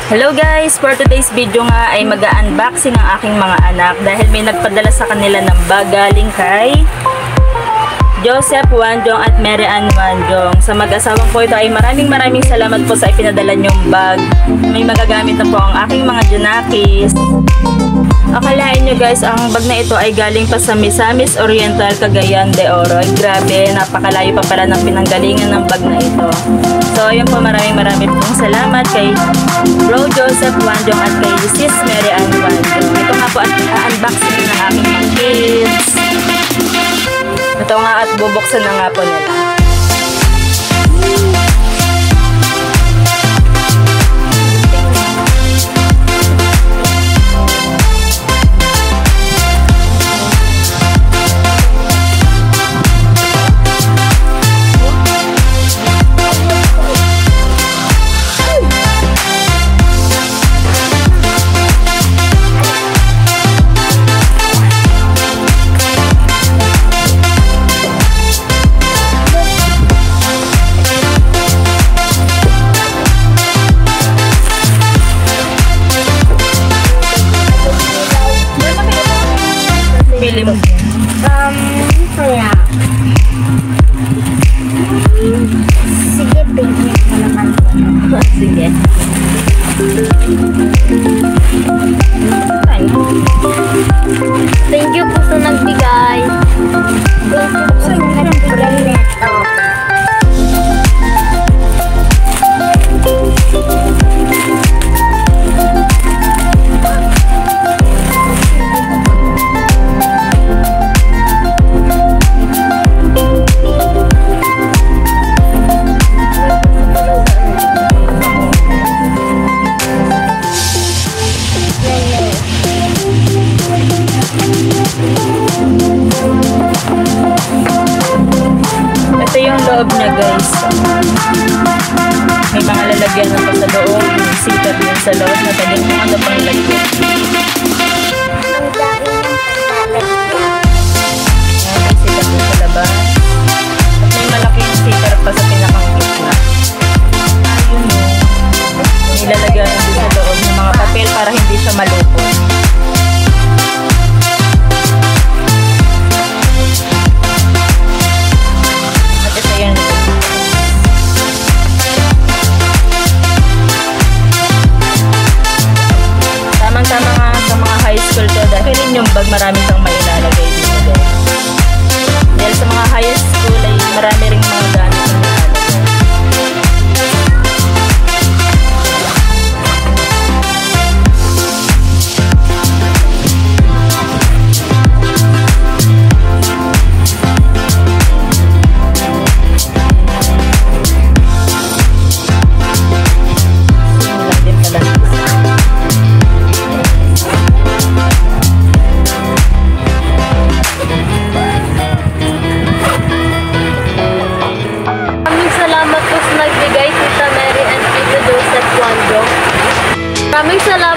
Hello guys! For today's video nga ay mag-unboxing ang aking mga anak dahil may nagpadala sa kanila ng bag galing kay Joseph Wanjong at Mary Ann Wanjong. Sa mag-asawang po ito ay maraming salamat po sa ipinadala nyong bag. May magagamit na po ang aking mga junakis. Akalain nyo guys, ang bag na ito ay galing pa sa Misamis Oriental, Cagayan de Oro. Grabe, napakalayo pa pala ng pinanggalingan ng bag na ito. So ayun po, maraming pong salamat kay Bro Joseph Wanjong at kay Sis Mary Ann Wanjong. Ito nga po at unboxing ng aking mga kids. Ito nga at bubuksan na nga po nila. Wala. Sige, pingin mo naman po. Sige. Thank you po sa nagbigay. Thank you po sa nagbigay neto. Ito yung loob niya guys. May mga lalagyan na pa sa loob. May sikat din sa loob na tagal mo ano pang lagyan. May sikat din sa labas. At may malaking sticker pa sa pinakang gitna. Ayun o. Nilalagyan din sa loob ng mga papel para hindi siya malupot. Tama nga sa mga high school to dahil yung bag marami kang mailalagay dito guys. Dahil sa mga high school ay marami ring mga gamit na nilalagay. Maraming salamat